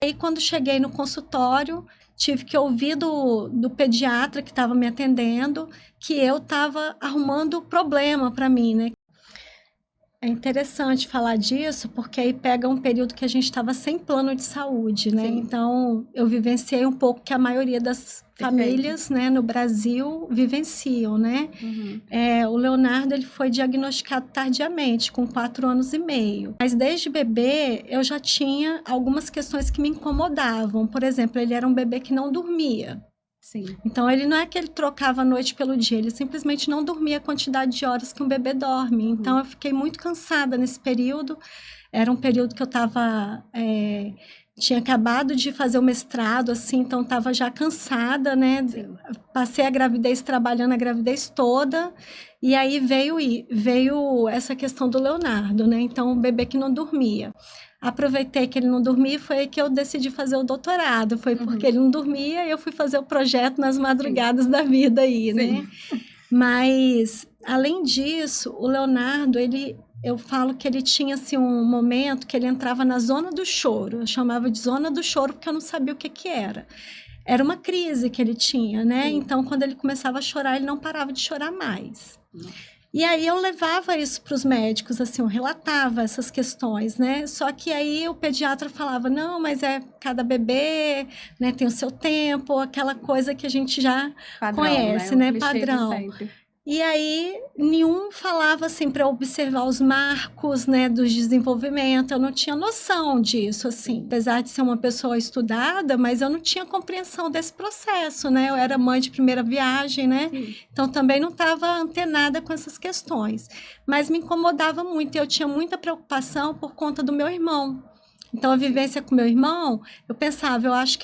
Aí, quando cheguei no consultório, tive que ouvir do pediatra que estava me atendendo que eu estava arrumando problema para mim, né? É interessante falar disso, porque aí pega um período que a gente estava sem plano de saúde, né? Sim. Então, eu vivenciei um pouco que a maioria das famílias, né, no Brasil vivenciam, né? Uhum. O Leonardo, ele foi diagnosticado tardiamente, com 4 anos e meio. Mas desde bebê, eu já tinha algumas questões que me incomodavam. Por exemplo, ele era um bebê que não dormia. Sim. Então, ele não é que ele trocava a noite pelo dia, ele simplesmente não dormia a quantidade de horas que um bebê dorme. Então, eu fiquei muito cansada nesse período. Era um período que eu estava... tinha acabado de fazer o mestrado, assim, então estava já cansada, né? Sim. Passei a gravidez trabalhando a gravidez toda, e aí veio essa questão do Leonardo, né? Então, um bebê que não dormia. Aproveitei que ele não dormia e foi aí que eu decidi fazer o doutorado. Foi porque ele não dormia e eu fui fazer o projeto nas madrugadas da vida aí, né? Mas, além disso, o Leonardo, eu falo que ele tinha assim, um momento que ele entrava na zona do choro. Eu chamava de zona do choro porque eu não sabia o que que era. Era uma crise que ele tinha, né? Sim. Então, quando ele começava a chorar, ele não parava de chorar mais. E aí eu levava isso para os médicos, assim, eu relatava essas questões, né? Só que aí o pediatra falava, não, mas cada bebê, né, tem o seu tempo, aquela coisa que a gente já conhece, O né? clichê de Padrão. sempre. E aí, nenhum falava assim para observar os marcos, né, do desenvolvimento. Eu não tinha noção disso, assim. Apesar de ser uma pessoa estudada, mas eu não tinha compreensão desse processo, né? Eu era mãe de primeira viagem, né? Sim. Então, também não estava antenada com essas questões. Mas me incomodava muito. Eu tinha muita preocupação por conta do meu irmão. Então, a vivência com meu irmão, eu pensava, eu acho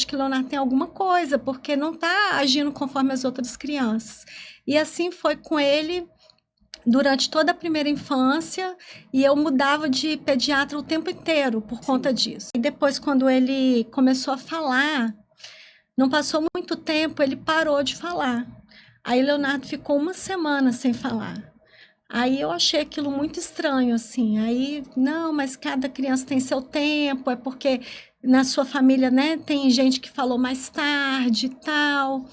que o Leonardo tem alguma coisa, porque não está agindo conforme as outras crianças. E assim foi com ele durante toda a primeira infância, e eu mudava de pediatra o tempo inteiro por conta disso. E depois, quando ele começou a falar, não passou muito tempo, ele parou de falar. Aí Leonardo ficou uma semana sem falar. Aí eu achei aquilo muito estranho, assim. Aí, não, mas cada criança tem seu tempo, é porque na sua família, né, tem gente que falou mais tarde e tal.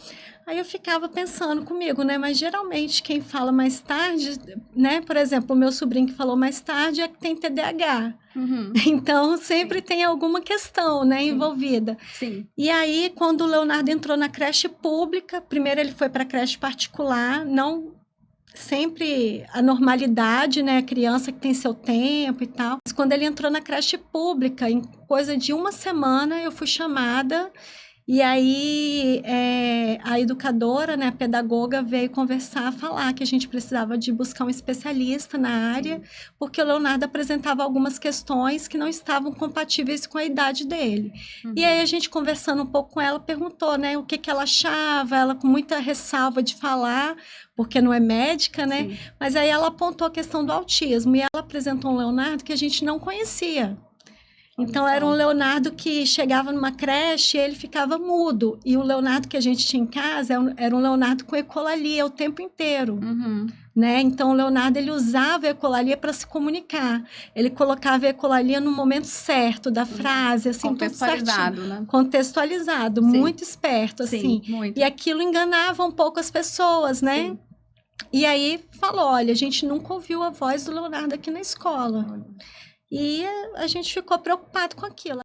Aí eu ficava pensando comigo, né, mas geralmente quem fala mais tarde, né, por exemplo, o meu sobrinho que falou mais tarde é que tem TDAH. Então, sempre tem alguma questão, né, envolvida. Sim. E aí, quando o Leonardo entrou na creche pública, primeiro ele foi para a creche particular, não sempre a normalidade, né? A criança que tem seu tempo e tal. Mas quando ele entrou na creche pública, em coisa de uma semana, eu fui chamada. E aí a educadora, né, a pedagoga, veio conversar, falar que a gente precisava de buscar um especialista na área, porque o Leonardo apresentava algumas questões que não estavam compatíveis com a idade dele. E aí a gente conversando um pouco com ela, perguntou, né, o que que ela achava, ela com muita ressalva de falar, porque não é médica, né? Sim. Mas aí ela apontou a questão do autismo e ela apresentou um Leonardo que a gente não conhecia. Então, era um Leonardo que chegava numa creche e ele ficava mudo. E o Leonardo que a gente tinha em casa era um Leonardo com ecolalia o tempo inteiro. Né? Então, o Leonardo, ele usava a ecolalia para se comunicar. Ele colocava a ecolalia no momento certo da frase, assim, contextualizado, tudo certinho. né? Contextualizado, Sim. muito esperto, assim. Muito. E aquilo enganava um pouco as pessoas, né? Sim. E aí, falou, olha, a gente nunca ouviu a voz do Leonardo aqui na escola. E a gente ficou preocupado com aquilo.